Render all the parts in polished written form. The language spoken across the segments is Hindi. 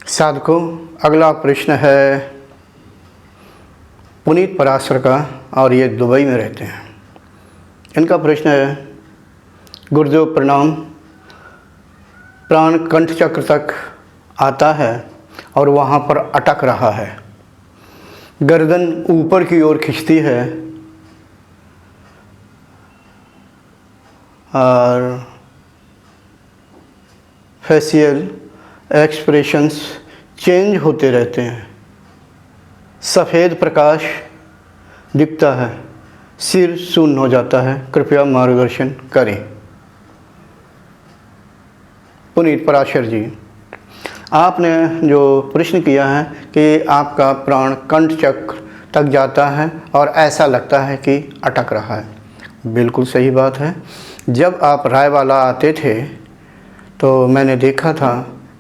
साधकों, अगला प्रश्न है पुनीत पराशर का, और ये दुबई में रहते हैं। इनका प्रश्न है, गुरुदेव प्रणाम, प्राण कंठ चक्र तक आता है और वहाँ पर अटक रहा है, गर्दन ऊपर की ओर खिंचती है और फेशियल एक्सप्रेशंस चेंज होते रहते हैं, सफ़ेद प्रकाश दिखता है, सिर शून्य हो जाता है, कृपया मार्गदर्शन करें। पुनीत पराशर जी, आपने जो प्रश्न किया है कि आपका प्राण कंठ चक्र तक जाता है और ऐसा लगता है कि अटक रहा है, बिल्कुल सही बात है। जब आप रायवाला आते थे तो मैंने देखा था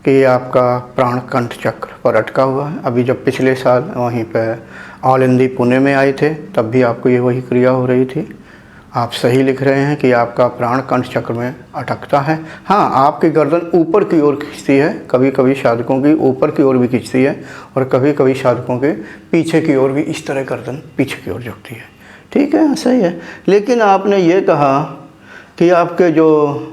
कि आपका प्राण कंठ चक्र पर अटका हुआ है। अभी जब पिछले साल वहीं पर ऑल इंडी पुणे में आए थे तब भी आपको ये वही क्रिया हो रही थी। आप सही लिख रहे हैं कि आपका प्राण कंठ चक्र में अटकता है। हाँ, आपकी गर्दन ऊपर की ओर खिंचती है, कभी कभी साधकों की ऊपर की ओर भी खिंचती है और कभी कभी साधकों के पीछे की ओर भी इस तरह गर्दन पीछे की ओर झुकती है। ठीक है, सही है। लेकिन आपने ये कहा कि आपके जो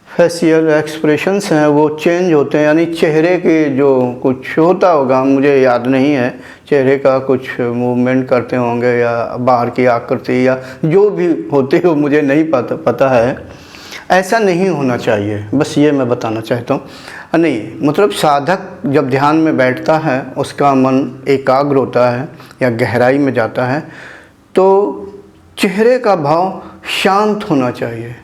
फेशियल एक्सप्रेशंस हैं वो चेंज होते हैं, यानी चेहरे के जो कुछ होता होगा, मुझे याद नहीं है, चेहरे का कुछ मूवमेंट करते होंगे या बाहर की आकृति या जो भी होते हो मुझे नहीं पता है। ऐसा नहीं होना चाहिए, बस ये मैं बताना चाहता हूँ। नहीं, मतलब साधक जब ध्यान में बैठता है उसका मन एकाग्र होता है या गहराई में जाता है तो चेहरे का भाव शांत होना चाहिए,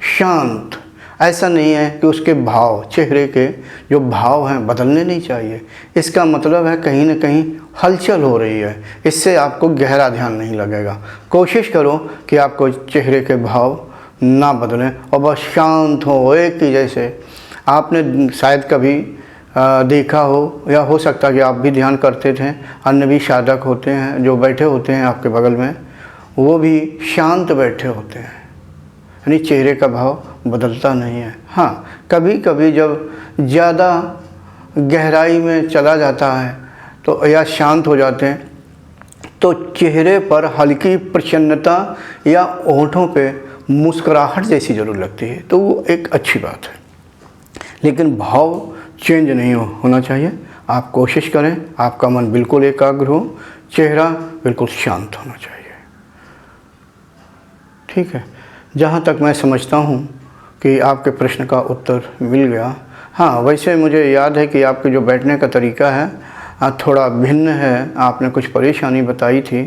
शांत। ऐसा नहीं है कि उसके भाव, चेहरे के जो भाव हैं बदलने नहीं चाहिए। इसका मतलब है कहीं ना कहीं हलचल हो रही है, इससे आपको गहरा ध्यान नहीं लगेगा। कोशिश करो कि आपको चेहरे के भाव ना बदलें और बस शांत हो, एक ही जैसे। आपने शायद कभी देखा हो या हो सकता है कि आप भी ध्यान करते थे, अन्य भी साधक होते हैं जो बैठे होते हैं आपके बगल में, वो भी शांत बैठे होते हैं, यानी चेहरे का भाव बदलता नहीं है। हाँ, कभी कभी जब ज़्यादा गहराई में चला जाता है तो या शांत हो जाते हैं तो चेहरे पर हल्की प्रसन्नता या होठों पे मुस्कुराहट जैसी ज़रूर लगती है, तो वो एक अच्छी बात है। लेकिन भाव चेंज नहीं होना चाहिए। आप कोशिश करें, आपका मन बिल्कुल एकाग्र हो, चेहरा बिल्कुल शांत होना चाहिए। ठीक है, जहाँ तक मैं समझता हूँ कि आपके प्रश्न का उत्तर मिल गया। हाँ, वैसे मुझे याद है कि आपके जो बैठने का तरीका है थोड़ा भिन्न है, आपने कुछ परेशानी बताई थी।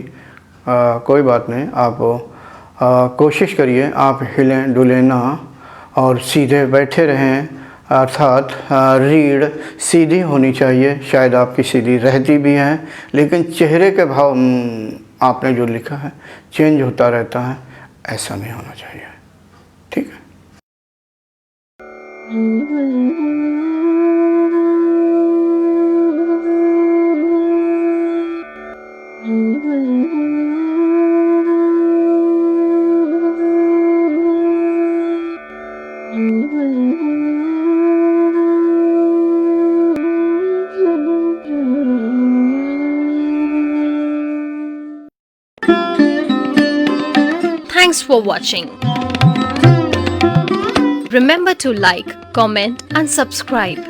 कोई बात नहीं, आप कोशिश करिए, आप हिलें डुलें ना और सीधे बैठे रहें, अर्थात रीढ़ सीधी होनी चाहिए। शायद आपकी सीधी रहती भी है लेकिन चेहरे के भाव आपने जो लिखा है चेंज होता रहता है, ऐसा नहीं होना चाहिए। ठीक है। Thanks for watching. Remember to like, comment and subscribe.